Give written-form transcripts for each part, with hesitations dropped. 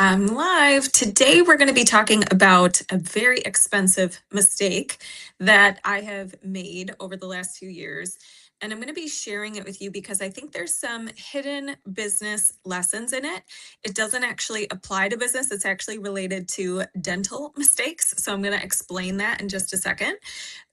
I'm live. Today, we're going to be talking about a very expensive mistake that I have made over the last few years. And I'm going to be sharing it with you because I think there's some hidden business lessons in it. It doesn't actually apply to business, it's actually related to dental mistakes. So I'm going to explain that in just a second.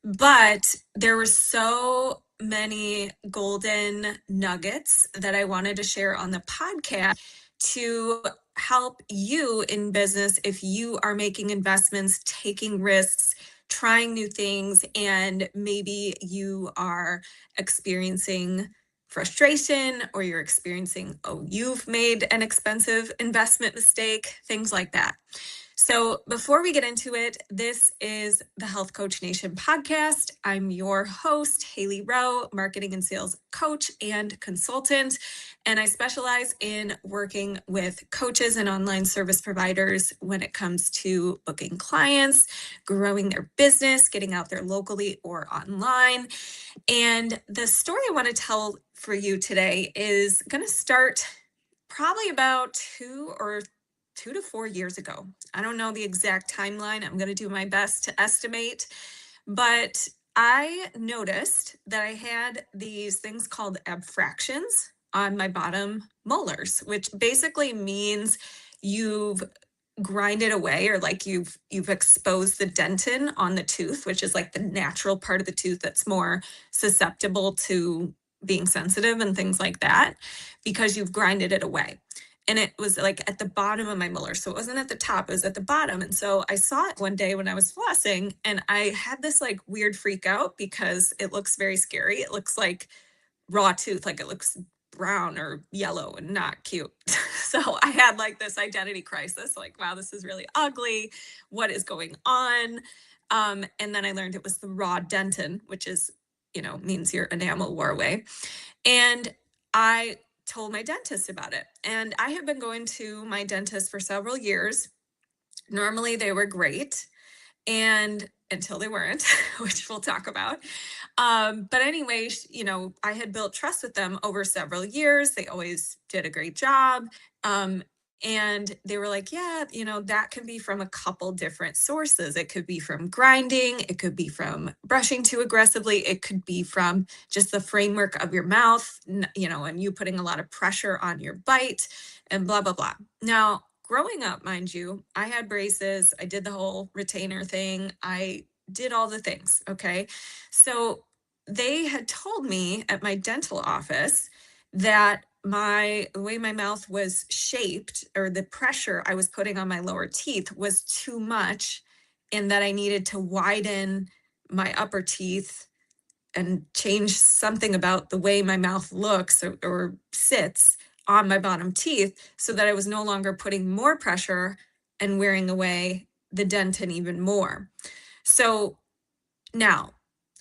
But there were so many golden nuggets that I wanted to share on the podcast to help you in business if you are making investments, taking risks, trying new things, and maybe you are experiencing frustration or you're experiencing, oh, you've made an expensive investment mistake, things like that. So, before we get into it, this is the Health Coach Nation podcast. I'm your host, Haley Rowe, marketing and sales coach and consultant. And I specialize in working with coaches and online service providers when it comes to booking clients, growing their business, getting out there locally or online. And the story I want to tell for you today is going to start probably about 2 to 4 years ago. I don't know the exact timeline. I'm going to do my best to estimate, but I noticed that I had these things called abfractions on my bottom molars, which basically means you've grinded away, or like you've exposed the dentin on the tooth, which is like the natural part of the tooth that's more susceptible to being sensitive and things like that, because you've grinded it away. And it was like at the bottom of my molar. So it wasn't at the top, it was at the bottom. And so I saw it one day when I was flossing, and I had this like weird freak out because it looks very scary. It looks like raw tooth, like it looks brown or yellow and not cute. So I had like this identity crisis, like, wow, this is really ugly. What is going on? And then I learned it was the raw dentin, which is, means your enamel wore away. And I told my dentist about it. And I have been going to my dentist for several years. Normally, they were great, and until they weren't, which we'll talk about. But anyway, I had built trust with them over several years. They always did a great job. And they were like, yeah, that can be from a couple different sources. It could be from grinding, it could be from brushing too aggressively, it could be from just the framework of your mouth, and you putting a lot of pressure on your bite, and blah, blah, blah. Now, growing up, mind you, I had braces, I did the whole retainer thing, I did all the things. Okay. So they had told me at my dental office that the way my mouth was shaped, or the pressure I was putting on my lower teeth, was too much, and that I needed to widen my upper teeth and change something about the way my mouth looks or sits on my bottom teeth, so that I was no longer putting more pressure and wearing away the dentin even more. So now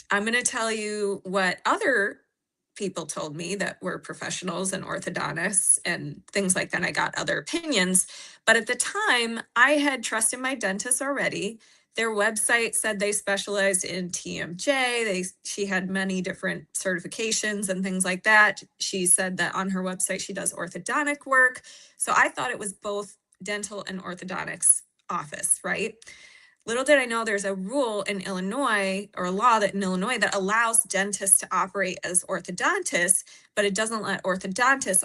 I'm going to tell you what other people told me that were professionals and orthodontists and things like that. I got other opinions. But at the time, I had trust in my dentist already. Their website said they specialized in TMJ. She had many different certifications and things like that. She said that on her website, she does orthodontic work. So I thought it was both dental and orthodontics office, right? Little did I know there's a rule in Illinois, or a law that in Illinois, that allows dentists to operate as orthodontists, but it doesn't let orthodontists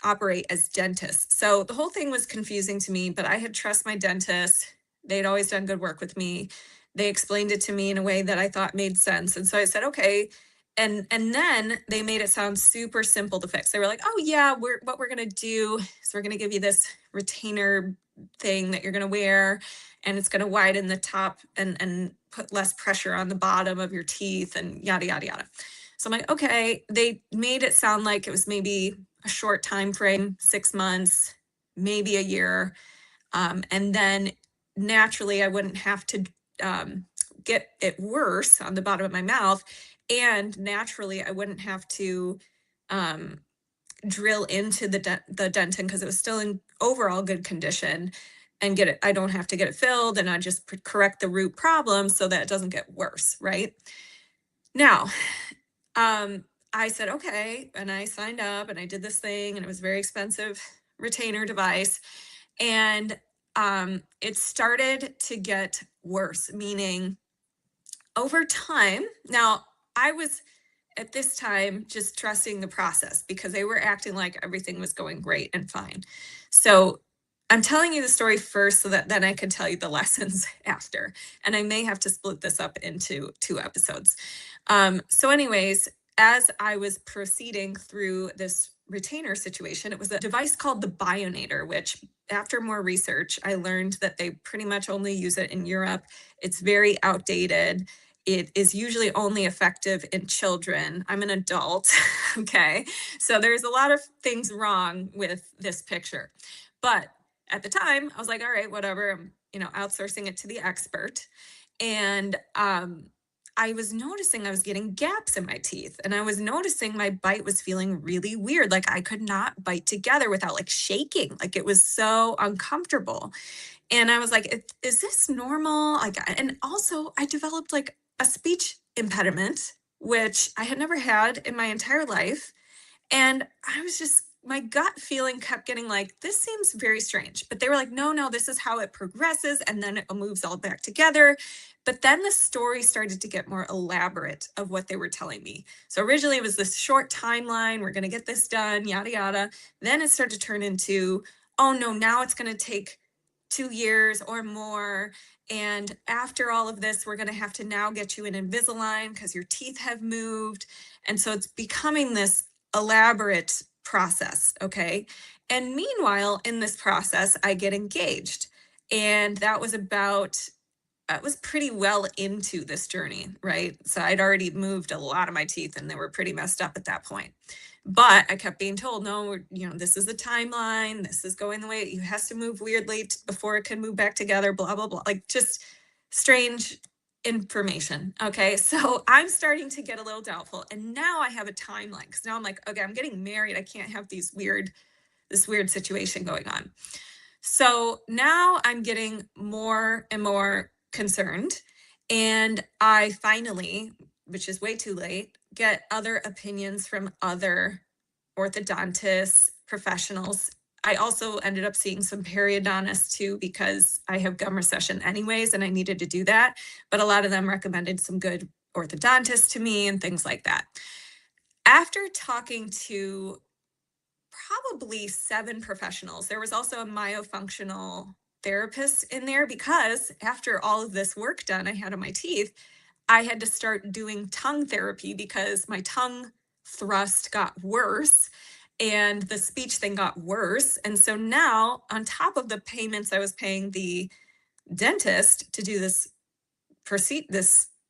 operate as dentists. So the whole thing was confusing to me, but I had trust my dentist. They'd always done good work with me. They explained it to me in a way that I thought made sense. And so I said, okay. And then they made it sound super simple to fix. They were like, oh yeah, what we're going to do is we're going to give you this retainer thing that you're going to wear, and it's going to widen the top and put less pressure on the bottom of your teeth, and yada, yada, yada. So I'm like, okay. They made it sound like it was maybe a short time frame, 6 months, maybe a year. And then naturally I wouldn't have to get it worse on the bottom of my mouth. And naturally I wouldn't have to drill into the dentin, because it was still in overall good condition, and I don't have to get it filled, and I just correct the root problem so that it doesn't get worse, right? Now, I said, okay, and I signed up and I did this thing, and it was very expensive retainer device. And it started to get worse, meaning over time. Now, I was at this time just trusting the process because they were acting like everything was going great and fine. So I'm telling you the story first so that then I can tell you the lessons after. And I may have to split this up into 2 episodes. So, anyways, as I was proceeding through this retainer situation, it was a device called the Bionator, which after more research, I learned that they pretty much only use it in Europe. It's very outdated. It is usually only effective in children. I'm an adult. Okay. So there's a lot of things wrong with this picture. But at the time, I was like, all right, whatever. I'm, outsourcing it to the expert. And I was noticing I was getting gaps in my teeth, and I was noticing my bite was feeling really weird. Like I could not bite together without like shaking. Like it was so uncomfortable. And I was like, is this normal? Like, and also I developed like a speech impediment, which I had never had in my entire life. And I was just, my gut feeling kept getting like, this seems very strange. But they were like, no, this is how it progresses. And then it moves all back together. But then the story started to get more elaborate of what they were telling me. So originally it was this short timeline. We're going to get this done, yada, yada. Then it started to turn into, oh no, now it's going to take 2 years or more. And after all of this, we're going to have to now get you an Invisalign because your teeth have moved. And so it's becoming this elaborate process. Okay. And meanwhile, in this process, I get engaged. And that was about, I was pretty well into this journey, right? So I'd already moved a lot of my teeth and they were pretty messed up at that point. But I kept being told, no, this is the timeline. This is going the way it has to move weirdly before it can move back together, blah, blah, blah. Like just strange information. Okay. So I'm starting to get a little doubtful. And now I have a timeline because now I'm like, okay, I'm getting married. I can't have this weird situation going on. So now I'm getting more and more concerned. And I finally, which is way too late, get other opinions from other orthodontists, professionals. I also ended up seeing some periodontists too because I have gum recession anyways and I needed to do that. But a lot of them recommended some good orthodontists to me and things like that. After talking to probably 7 professionals, there was also a myofunctional therapist in there because after all of this work done I had on my teeth, I had to start doing tongue therapy because my tongue thrust got worse and the speech thing got worse. And so now, on top of the payments I was paying the dentist to do this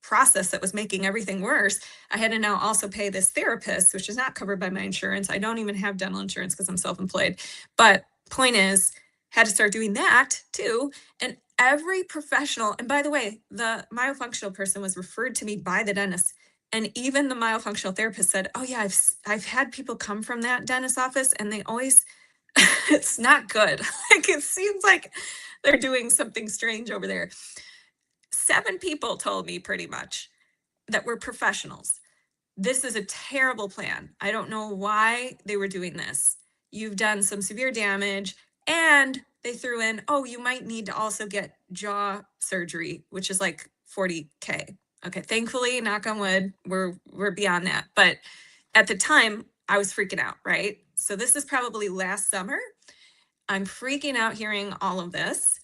process that was making everything worse, I had to now also pay this therapist, which is not covered by my insurance. I don't even have dental insurance because I'm self-employed. But point is, had to start doing that too. And every professional, and by the way, the myofunctional person was referred to me by the dentist. And even the myofunctional therapist said, oh yeah, I've had people come from that dentist office and they always, it's not good. Like it seems like they're doing something strange over there. 7 people told me pretty much that were professionals. This is a terrible plan. I don't know why they were doing this. You've done some severe damage. And they threw in, oh, you might need to also get jaw surgery, which is like 40K. Okay, thankfully, knock on wood, we're beyond that. But at the time, I was freaking out, right? So this is probably last summer. I'm freaking out hearing all of this.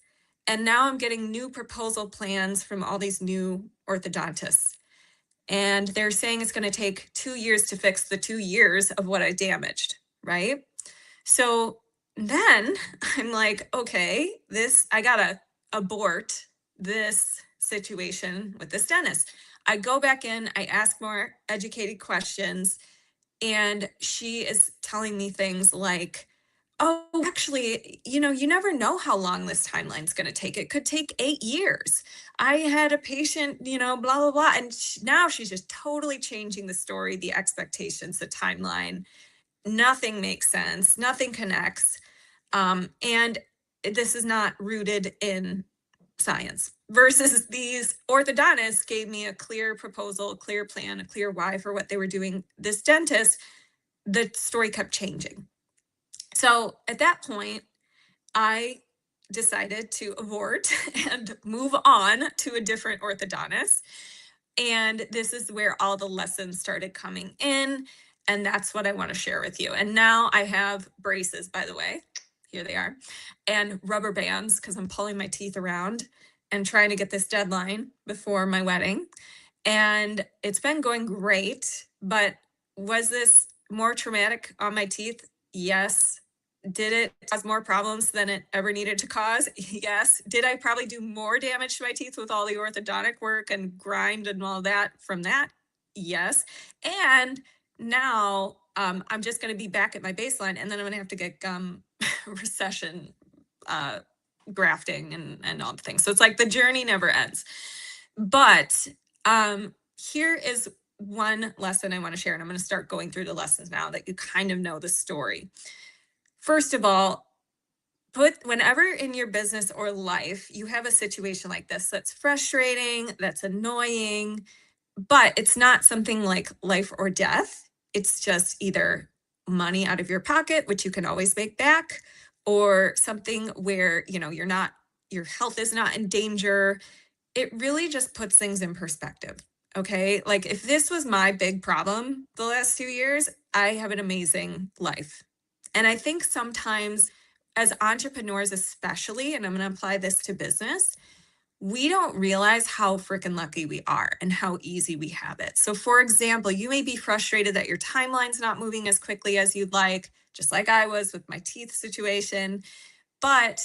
And now I'm getting new proposal plans from all these new orthodontists. And they're saying it's going to take 2 years to fix the 2 years of what I damaged, right? So then I'm like, okay, I got to abort this situation with this dentist. I go back in, I ask more educated questions, and she is telling me things like, oh, actually, you never know how long this timeline is going to take. It could take 8 years. I had a patient, blah, blah, blah. And now she's just totally changing the story, the expectations, the timeline. Nothing makes sense. Nothing connects. And this is not rooted in science versus these orthodontists gave me a clear proposal, a clear plan, a clear why for what they were doing. This dentist, the story kept changing. So at that point, I decided to abort and move on to a different orthodontist. And this is where all the lessons started coming in. And that's what I want to share with you. And now I have braces, by the way. Here they are, and rubber bands because I'm pulling my teeth around and trying to get this deadline before my wedding. And it's been going great. But was this more traumatic on my teeth? Yes. Did it cause more problems than it ever needed to cause? Yes. Did I probably do more damage to my teeth with all the orthodontic work and grind and all that from that? Yes. And now I'm just going to be back at my baseline, and then I'm going to have to get gum recession uh, grafting and all the things. So it's like the journey never ends. But here is one lesson I want to share, and I'm going to start going through the lessons now that you kind of know the story. First of all, whenever in your business or life you have a situation like this that's frustrating, that's annoying, but it's not something like life or death. It's just either money out of your pocket, which you can always make back, or something where, your health is not in danger. It really just puts things in perspective. Okay. Like if this was my big problem the last 2 years, I have an amazing life. And I think sometimes as entrepreneurs, especially, and I'm going to apply this to business, we don't realize how freaking lucky we are and how easy we have it. So, for example, you may be frustrated that your timeline's not moving as quickly as you'd like, just like I was with my teeth situation, but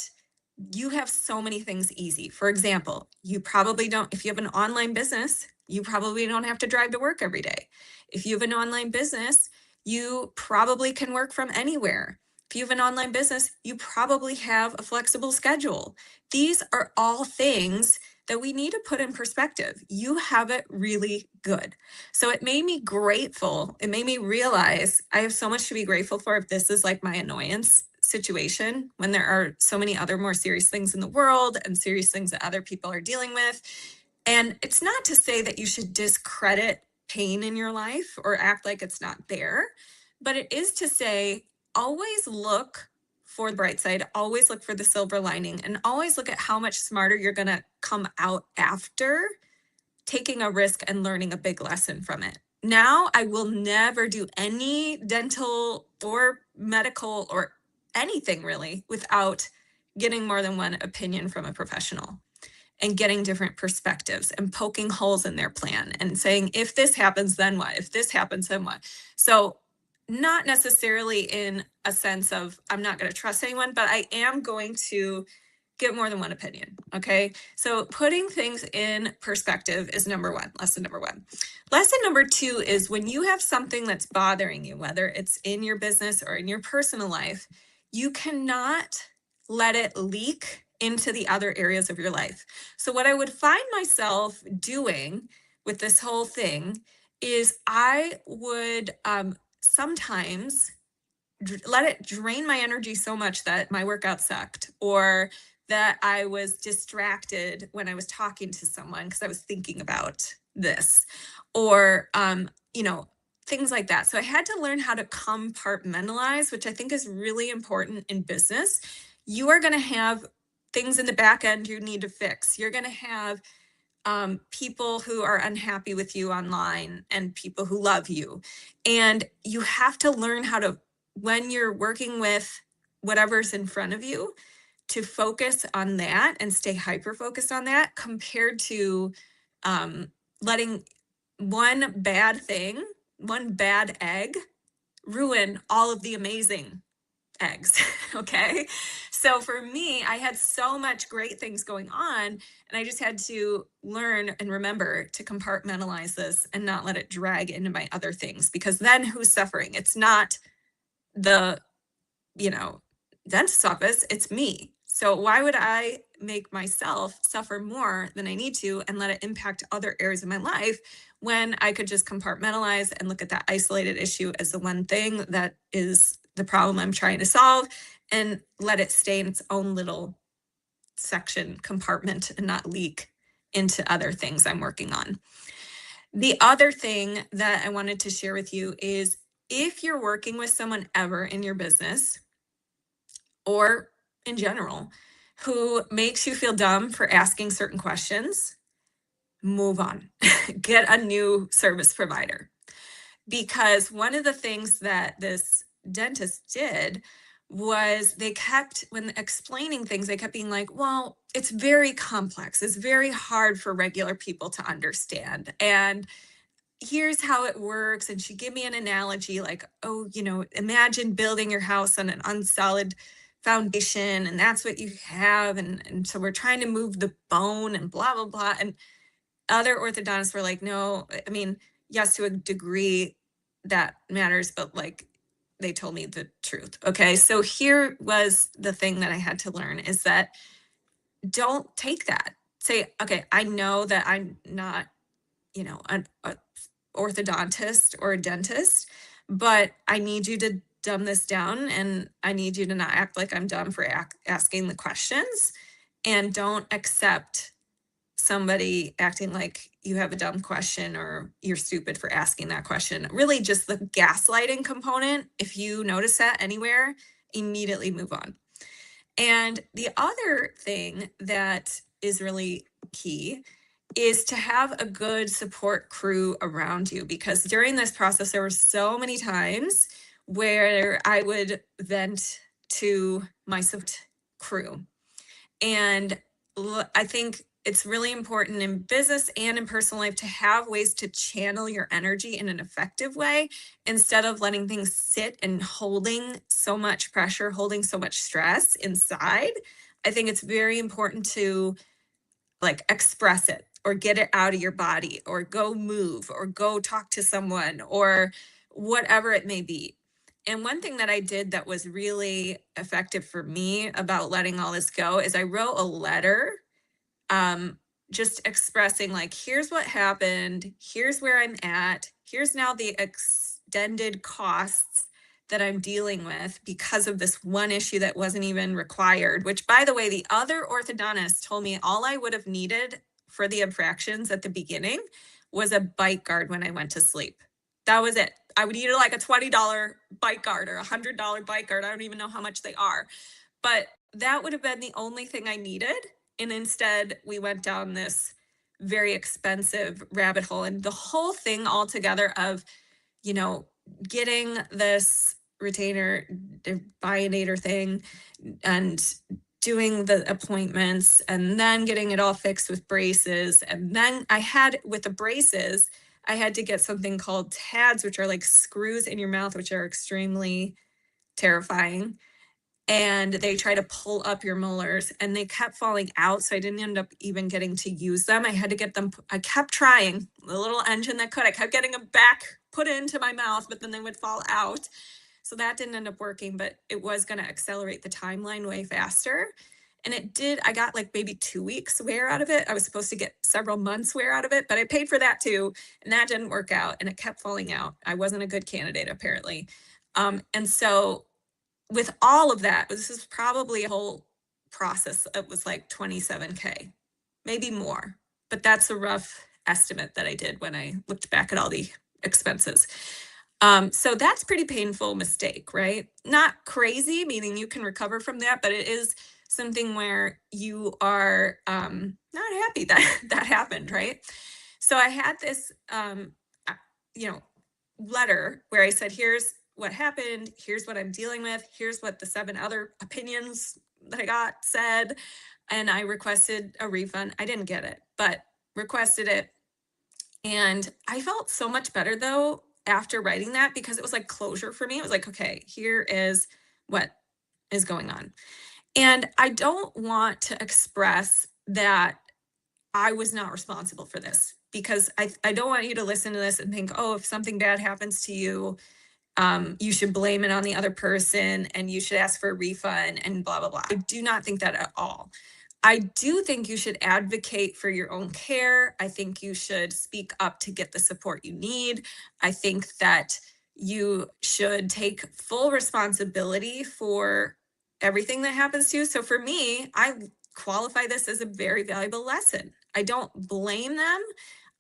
you have so many things easy. For example, you probably don't, if you have an online business, you probably don't have to drive to work every day. If you have an online business, you probably can work from anywhere. If you have an online business, you probably have a flexible schedule. These are all things that we need to put in perspective. You have it really good. So it made me grateful. It made me realize I have so much to be grateful for if this is like my annoyance situation when there are so many other more serious things in the world and serious things that other people are dealing with. And it's not to say that you should discredit pain in your life or act like it's not there, but it is to say always look for the bright side, always look for the silver lining, and always look at how much smarter you're going to come out after taking a risk and learning a big lesson from it. Now, I will never do any dental or medical or anything really without getting more than one opinion from a professional and getting different perspectives and poking holes in their plan and saying, if this happens, then what? If this happens, then what? So, not necessarily in a sense of I'm not going to trust anyone, but I am going to get more than one opinion. Okay. So putting things in perspective is number one, lesson number one. Lesson number two is when you have something that's bothering you, whether it's in your business or in your personal life, you cannot let it leak into the other areas of your life. So what I would find myself doing with this whole thing is I would sometimes let it drain my energy so much that my workout sucked, or that I was distracted when I was talking to someone because I was thinking about this, or things like that. So I had to learn how to compartmentalize, which I think is really important in business. You are going to have things in the back end you need to fix. You're going to have people who are unhappy with you online and people who love you. And you have to learn how to, when you're working with whatever's in front of you, to focus on that and stay hyper focused on that compared to letting one bad thing, one bad egg ruin all of the amazing eggs. Okay. So for me, I had so much great things going on, and I just had to learn and remember to compartmentalize this and not let it drag into my other things, because then who's suffering? It's not the, dentist's office, it's me. So why would I make myself suffer more than I need to and let it impact other areas of my life when I could just compartmentalize and look at that isolated issue as the one thing that is the problem I'm trying to solve, and let it stay in its own little section compartment and not leak into other things I'm working on. The other thing that I wanted to share with you is if you're working with someone ever in your business, or in general, who makes you feel dumb for asking certain questions, move on. Get a new service provider. Because one of the things that this dentist did was they kept, when explaining things, they kept being like, well, it's very complex. It's very hard for regular people to understand. And here's how it works. And she gave me an analogy like, oh, imagine building your house on an unsolid foundation, and that's what you have. And so we're trying to move the bone and blah, blah, blah. And other orthodontists were like, no, I mean, yes, to a degree that matters, but like they told me the truth. Okay. So here was the thing that I had to learn is that don't take that. Say, okay, I know that I'm not, an orthodontist or a dentist, but I need you to dumb this down, and I need you to not act like I'm dumb for asking the questions, and don't accept somebody acting like you have a dumb question or you're stupid for asking that question. Really, just the gaslighting component. If you notice that anywhere, immediately move on. And the other thing that is really key is to have a good support crew around you, because during this process, there were so many times where I would vent to my support crew. And I think it's really important in business and in personal life to have ways to channel your energy in an effective way instead of letting things sit and holding so much pressure, holding so much stress inside. I think it's very important to like express it or get it out of your body or go move or go talk to someone or whatever it may be. And one thing that I did that was really effective for me about letting all this go is I wrote a letter, just expressing like, here's what happened, here's where I'm at, here's now the extended costs that I'm dealing with because of this one issue that wasn't even required, which by the way, the other orthodontist told me all I would have needed for the abfractions at the beginning was a bite guard when I went to sleep. That was it. I would need like a $20 bite guard or a $100 bite guard. I don't even know how much they are, but that would have been the only thing I needed. And instead we went down this very expensive rabbit hole, and the whole thing altogether of, getting this retainer bionator thing and doing the appointments and then getting it all fixed with braces. And then I had with the braces, I had to get something called TADs, which are like screws in your mouth, which are extremely terrifying. And they try to pull up your molars, and they kept falling out. So I didn't end up even getting to use them. I had to get them. I kept trying the little engine that could. I kept getting them back put into my mouth, but then they would fall out. So that didn't end up working, but it was going to accelerate the timeline way faster. And it did. I got like maybe 2 weeks wear out of it. I was supposed to get several months wear out of it, but I paid for that too. And that didn't work out, and it kept falling out. I wasn't a good candidate, apparently. And so with all of that, this is probably a whole process. It was like 27K, maybe more, but that's a rough estimate that I did when I looked back at all the expenses. So that's pretty painful mistake, right? Not crazy, meaning you can recover from that, but it is something where you are not happy that that happened, right? So I had this, letter where I said, here's what happened, here's what I'm dealing with, here's what the 7 other opinions that I got said, and I requested a refund. I didn't get it, but requested it. And I felt so much better though after writing that, because it was like closure for me. It was like, okay, here is what is going on. And I don't want to express that I was not responsible for this, because I don't want you to listen to this and think, oh, if something bad happens to you, you should blame it on the other person and you should ask for a refund and blah, blah, blah. I do not think that at all. I do think you should advocate for your own care. I think you should speak up to get the support you need. I think that you should take full responsibility for everything that happens to you. So for me, I qualify this as a very valuable lesson. I don't blame them.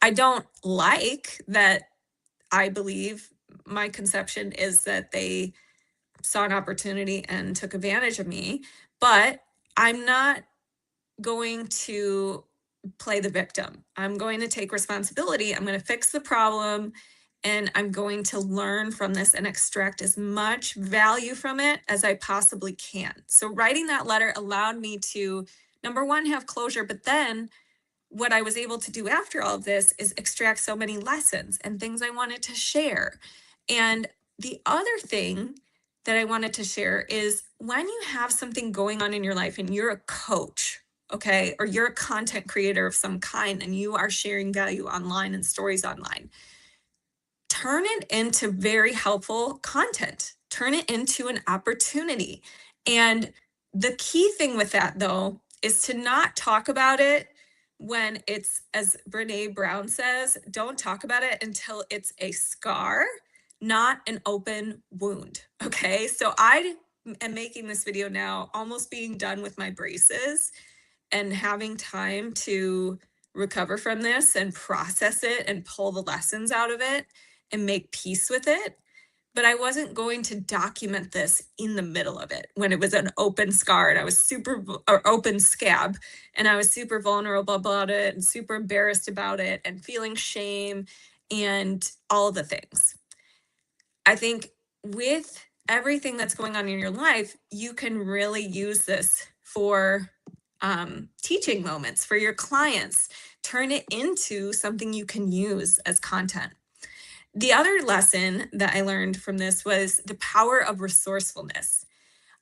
I don't like that. I believe my conception is that they saw an opportunity and took advantage of me. But I'm not going to play the victim. I'm going to take responsibility. I'm going to fix the problem, and I'm going to learn from this and extract as much value from it as I possibly can. So writing that letter allowed me to, number one, have closure, but then what I was able to do after all of this is extract so many lessons and things I wanted to share. And the other thing that I wanted to share is when you have something going on in your life and you're a coach, okay, or you're a content creator of some kind and you are sharing value online and stories online, turn it into very helpful content, turn it into an opportunity. And the key thing with that, though, is to not talk about it when it's, as Brene Brown says, don't talk about it until it's a scar, not an open wound. Okay. So I am making this video now, almost being done with my braces and having time to recover from this and process it and pull the lessons out of it and make peace with it. But I wasn't going to document this in the middle of it when it was an open scar and I was or open scab, and I was super vulnerable about it and super embarrassed about it and feeling shame and all the things. I think with everything that's going on in your life, you can really use this for teaching moments for your clients. Turn it into something you can use as content. The other lesson that I learned from this was the power of resourcefulness.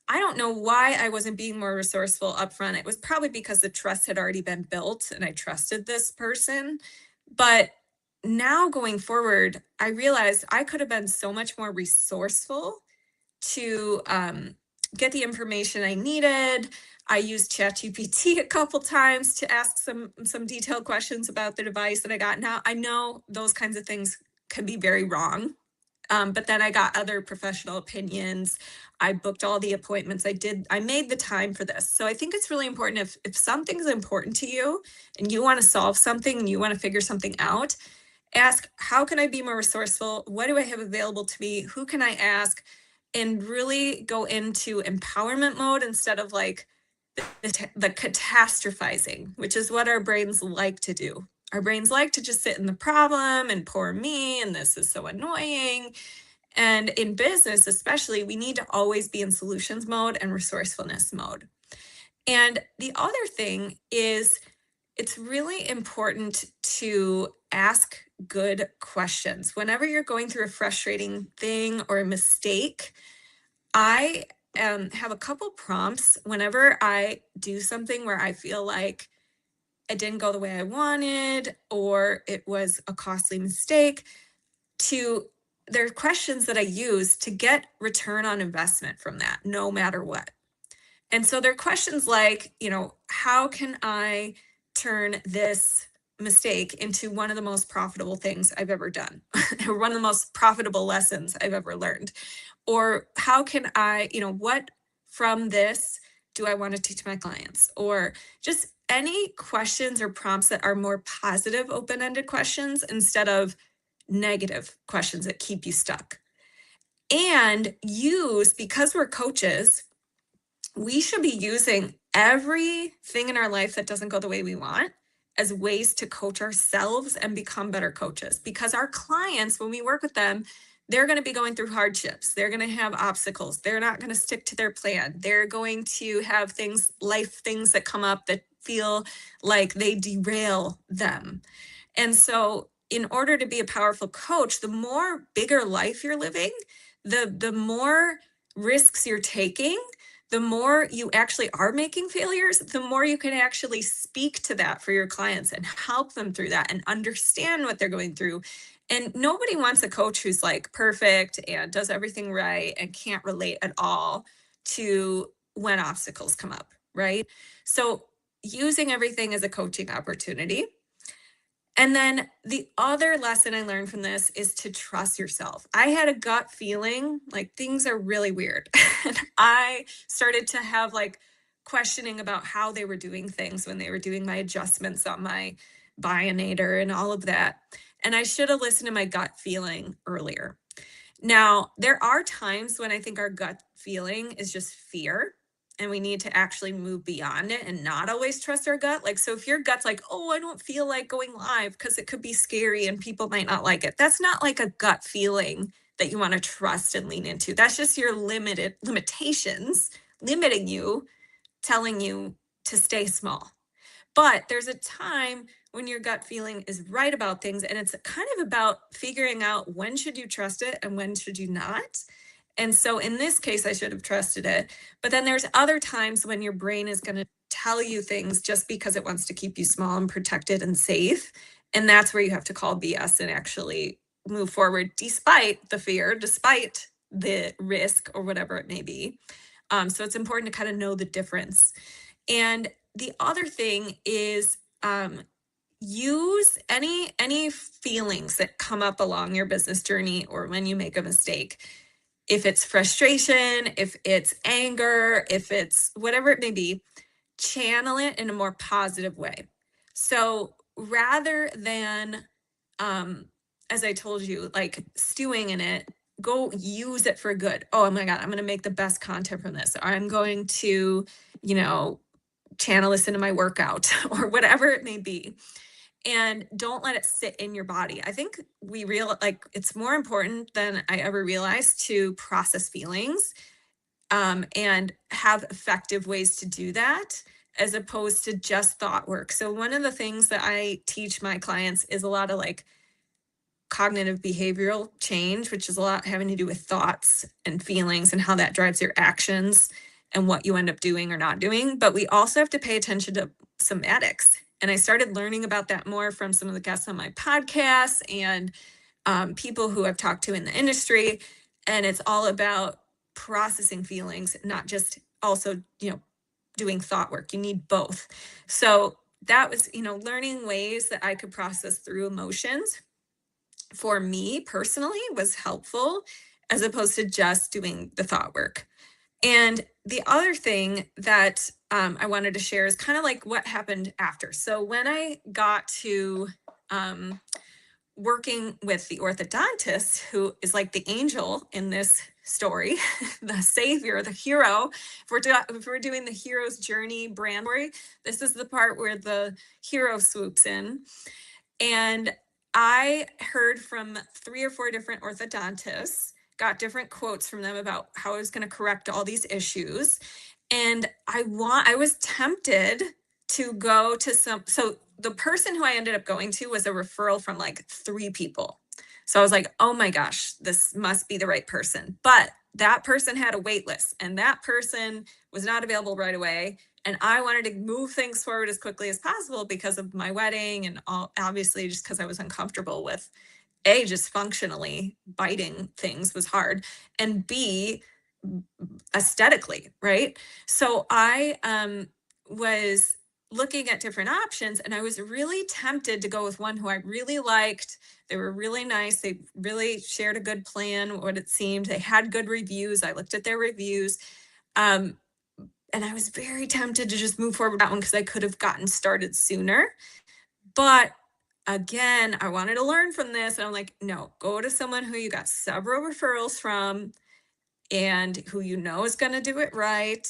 I don't know why I wasn't being more resourceful upfront. It was probably because the trust had already been built and I trusted this person. But now going forward, I realized I could have been so much more resourceful to get the information I needed. I used ChatGPT a couple times to ask some detailed questions about the device that I got. Now I know those kinds of things can be very wrong, but then I got other professional opinions. I booked all the appointments. I made the time for this. So I think it's really important if something's important to you and you want to solve something and you want to figure something out, ask, how can I be more resourceful? What do I have available to me? Who can I ask? And really go into empowerment mode instead of like the catastrophizing, which is what our brains like to do. Our brains like to just sit in the problem and poor me, and this is so annoying. And in business, especially, we need to always be in solutions mode and resourcefulness mode. And the other thing is, it's really important to ask good questions. Whenever you're going through a frustrating thing or a mistake, I have a couple prompts whenever I do something where I feel like it didn't go the way I wanted or it was a costly mistake. There are questions that I use to get return on investment from that, no matter what. And so there are questions like, how can I turn this mistake into one of the most profitable things I've ever done, or one of the most profitable lessons I've ever learned? Or how can I, what from this do I want to teach my clients? Or just any questions or prompts that are more positive, open-ended questions instead of negative questions that keep you stuck. And because we're coaches, we should be using everything in our life that doesn't go the way we want as ways to coach ourselves and become better coaches. Because our clients, when we work with them, they're going to be going through hardships. They're going to have obstacles. They're not going to stick to their plan. They're going to have life things that come up that feel like they derail them. And so in order to be a powerful coach, the more bigger life you're living, the more risks you're taking, the more you actually are making failures, the more you can actually speak to that for your clients and help them through that and understand what they're going through. And nobody wants a coach who's like perfect and does everything right and can't relate at all to when obstacles come up, right? So using everything as a coaching opportunity. And then the other lesson I learned from this is to trust yourself. I had a gut feeling like things are really weird. And I started to have like questioning about how they were doing things when they were doing my adjustments on my bionator and all of that. And I should have listened to my gut feeling earlier. Now, there are times when I think our gut feeling is just fear and we need to actually move beyond it and not always trust our gut. Like, so if your gut's like, oh, I don't feel like going live because it could be scary and people might not like it, that's not like a gut feeling that you want to trust and lean into. That's just your limitations limiting you, telling you to stay small. But there's a time when your gut feeling is right about things, and it's kind of about figuring out when should you trust it and when should you not. And so in this case, I should have trusted it. But then there's other times when your brain is going to tell you things just because it wants to keep you small and protected and safe. And that's where you have to call BS and actually move forward despite the fear, despite the risk or whatever it may be. So it's important to kind of know the difference. And the other thing is, use any feelings that come up along your business journey or when you make a mistake. If it's frustration, if it's anger, if it's whatever it may be, channel it in a more positive way. So rather than, as I told you, like stewing in it, go use it for good. Oh my God, I'm going to make the best content from this. Or I'm going to, you know, channel this into my workout or whatever it may be. And don't let it sit in your body. I think it's more important than I ever realized to process feelings, and have effective ways to do that as opposed to just thought work. So one of the things that I teach my clients is a lot of like cognitive behavioral change, which is a lot having to do with thoughts and feelings and how that drives your actions and what you end up doing or not doing. But we also have to pay attention to somatics. And I started learning about that more from some of the guests on my podcast and people who I've talked to in the industry. And it's all about processing feelings, not just also, doing thought work. You need both. So that was, learning ways that I could process through emotions for me personally was helpful as opposed to just doing the thought work. And the other thing that I wanted to share is kind of like what happened after. So when I got to working with the orthodontist, who is like the angel in this story, the savior, the hero. If we're doing the hero's journey brand story, this is the part where the hero swoops in. And I heard from 3 or 4 different orthodontists, got different quotes from them about how I was going to correct all these issues. And I was tempted to go to so the person who I ended up going to was a referral from like 3 people. So I was like, oh my gosh, this must be the right person. But that person had a wait list and that person was not available right away. And I wanted to move things forward as quickly as possible because of my wedding and obviously just because I was uncomfortable with just functionally biting things was hard, and B, aesthetically, right? So I was looking at different options and I was really tempted to go with one who I really liked. They were really nice. They really shared a good plan, what it seemed. They had good reviews. I looked at their reviews. And I was very tempted to just move forward with that one because I could have gotten started sooner. But again, I wanted to learn from this. And I'm like, no, go to someone who you got several referrals from and who is going to do it right.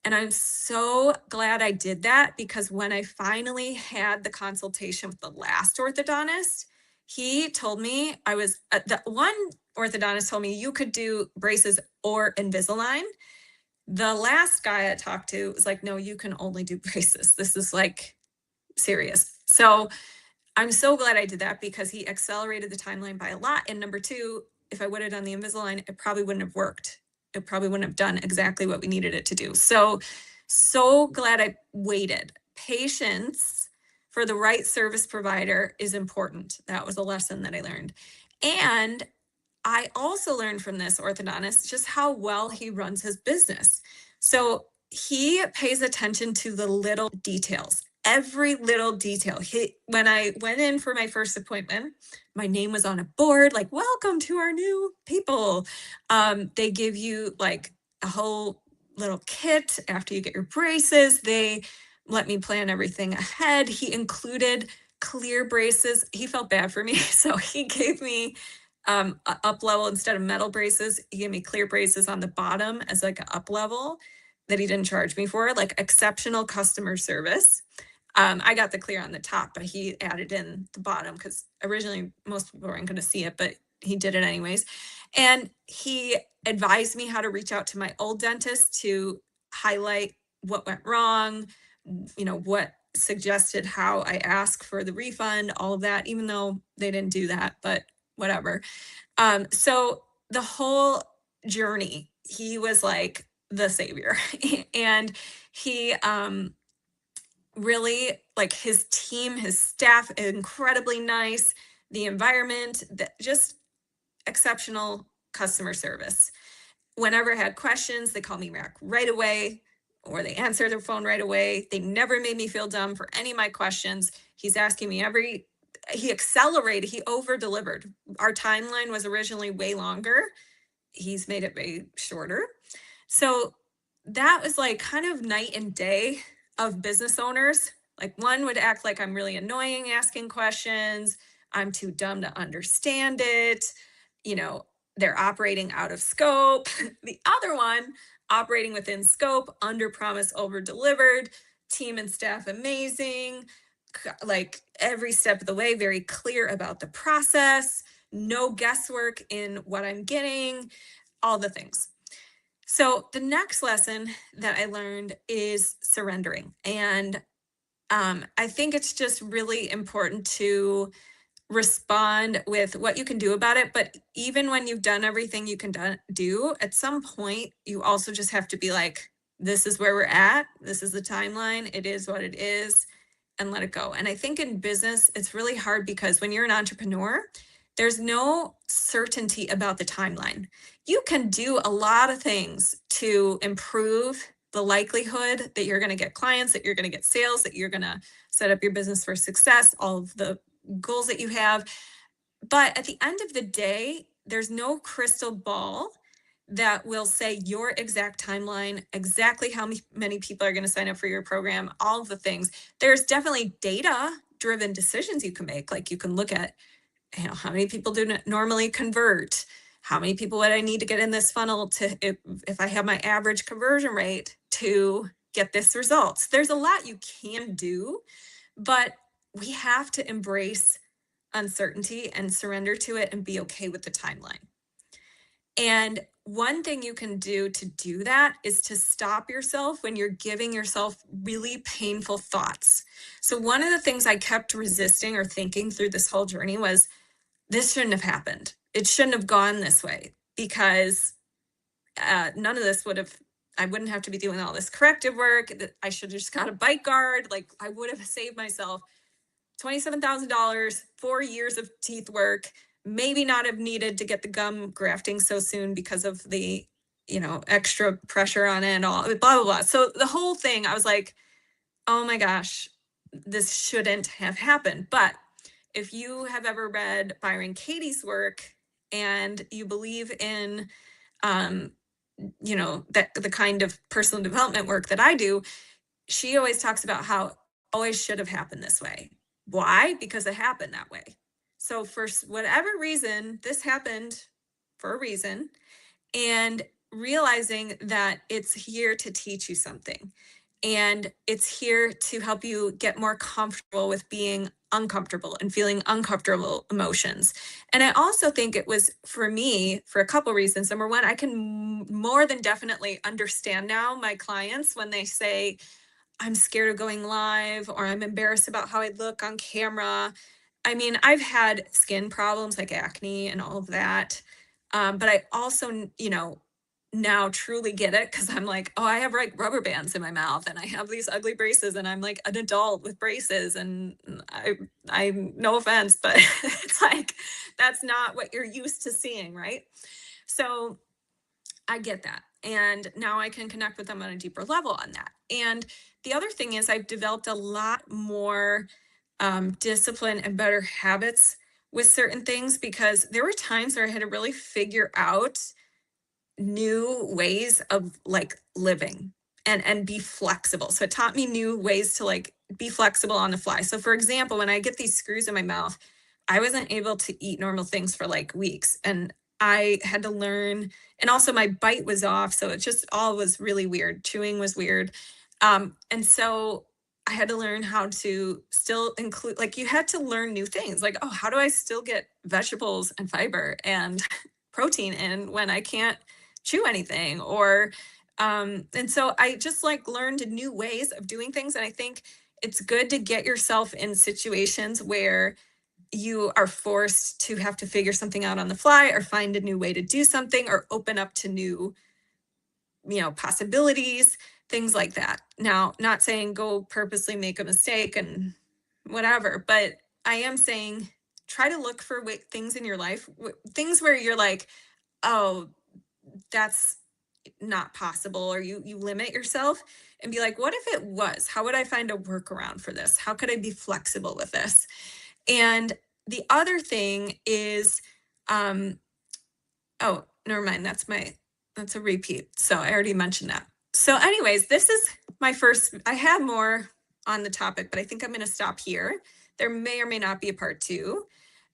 And I'm so glad I did that because when I finally had the consultation with the last orthodontist, he told me the one orthodontist told me you could do braces or Invisalign. The last guy I talked to was like, no, you can only do braces. This is like serious. So I'm so glad I did that because he accelerated the timeline by a lot. And number 2, if I would have done the Invisalign, it probably wouldn't have worked. It probably wouldn't have done exactly what we needed it to do. So glad I waited. Patience for the right service provider is important. That was a lesson that I learned. And I also learned from this orthodontist just how well he runs his business. So he pays attention to the little details, every little detail. When I went in for my first appointment, my name was on a board, like, welcome to our new people. They give you like a whole little kit after you get your braces. They let me plan everything ahead. He included clear braces. He felt bad for me. So he gave me up level instead of metal braces. He gave me clear braces on the bottom as like an up level that he didn't charge me for, like exceptional customer service. I got the clear on the top, but he added in the bottom because originally most people weren't going to see it, but he did it anyways. And he advised me how to reach out to my old dentist to highlight what went wrong, what suggested how I ask for the refund, all of that, even though they didn't do that, but whatever. So the whole journey, he was like the savior. And he really, like, his team, his staff, incredibly nice, the environment, just exceptional customer service. Whenever I had questions, they called me back right away, or they answered their phone right away. They never made me feel dumb for any of my questions. He's asking me he accelerated, he over delivered. Our timeline was originally way longer. He's made it way shorter. So that was like kind of night and day of business owners. Like, one would act like I'm really annoying asking questions. I'm too dumb to understand it. They're operating out of scope. The other one, operating within scope, under promise, over delivered, team and staff amazing, like every step of the way, very clear about the process, no guesswork in what I'm getting, all the things. So the next lesson that I learned is surrendering. And I think it's just really important to respond with what you can do about it. But even when you've done everything you can do, at some point, you also just have to be like, this is where we're at. This is the timeline. It is what it is, and let it go. And I think in business, it's really hard because when you're an entrepreneur, there's no certainty about the timeline. You can do a lot of things to improve the likelihood that you're going to get clients, that you're going to get sales, that you're going to set up your business for success, all of the goals that you have. But at the end of the day, there's no crystal ball that will say your exact timeline, exactly how many people are going to sign up for your program, all of the things. There's definitely data driven decisions you can make. Like, you can look at, how many people do normally convert? How many people would I need to get in this funnel to, if I have my average conversion rate, to get this results? There's a lot you can do, but we have to embrace uncertainty and surrender to it and be okay with the timeline. And one thing you can do to do that is to stop yourself when you're giving yourself really painful thoughts. So one of the things I kept resisting or thinking through this whole journey was, this shouldn't have happened. It shouldn't have gone this way, because none of this I wouldn't have to be doing all this corrective work. I should have just got a bite guard. Like, I would have saved myself $27,000, 4 years of teeth work, maybe not have needed to get the gum grafting so soon because of the, extra pressure on it and all, blah, blah, blah. So the whole thing, I was like, oh my gosh, this shouldn't have happened. But if you have ever read Byron Katie's work and you believe in, that the kind of personal development work that I do, she always talks about how always should have happened this way. Why? Because it happened that way. So for whatever reason, this happened for a reason, and realizing that it's here to teach you something. And it's here to help you get more comfortable with being uncomfortable and feeling uncomfortable emotions. And I also think it was, for me, for a couple reasons. Number one, I can more than definitely understand now my clients when they say, I'm scared of going live, or I'm embarrassed about how I look on camera. I mean, I've had skin problems like acne and all of that. But I also, now truly get it, because I'm like, oh, I have like rubber bands in my mouth and I have these ugly braces and I'm like an adult with braces, and I no offense, but it's like, that's not what you're used to seeing, right? So I get that. And now I can connect with them on a deeper level on that. And the other thing is, I've developed a lot more discipline and better habits with certain things, because there were times where I had to really figure out new ways of like living and be flexible. So it taught me new ways to like be flexible on the fly. So for example, when I get these screws in my mouth, I wasn't able to eat normal things for like weeks. And I had to learn, and also my bite was off. So it just all was really weird. Chewing was weird. And so I had to learn how to still include, like, you had to learn new things. Like, oh, how do I still get vegetables and fiber and protein in when I can't chew anything? And so I just like learned new ways of doing things. And I think it's good to get yourself in situations where you are forced to have to figure something out on the fly or find a new way to do something or open up to new, possibilities, things like that. Now, not saying go purposely make a mistake and whatever, but I am saying try to look for things in your life, things where you're like, oh, that's not possible, or you limit yourself, and be like, what if it was? How would I find a workaround for this? How could I be flexible with this? And the other thing is, um, oh, never mind. That's a repeat. So I already mentioned that. So, anyways, this is my first. I have more on the topic, but I think I'm going to stop here. There may or may not be a part two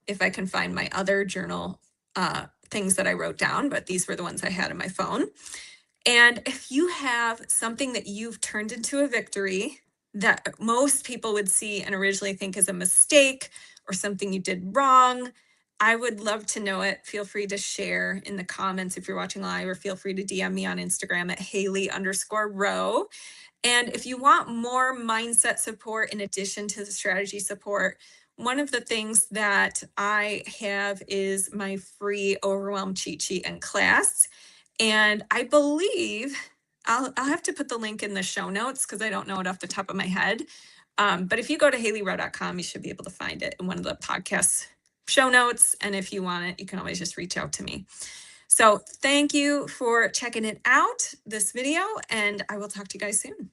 if I can find my other journal things that I wrote down, but these were the ones I had in my phone. And if you have something that you've turned into a victory that most people would see and originally think is a mistake or something you did wrong, I would love to know it. Feel free to share in the comments if you're watching live, or feel free to DM me on Instagram at Haley_Rowe. And if you want more mindset support in addition to the strategy support, one of the things that I have is my free overwhelm cheat sheet and class. And I believe I'll have to put the link in the show notes because I don't know it off the top of my head. But if you go to haleyrowe.com, you should be able to find it in one of the podcast show notes. And if you want it, you can always just reach out to me. So thank you for checking it out, this video, and I will talk to you guys soon.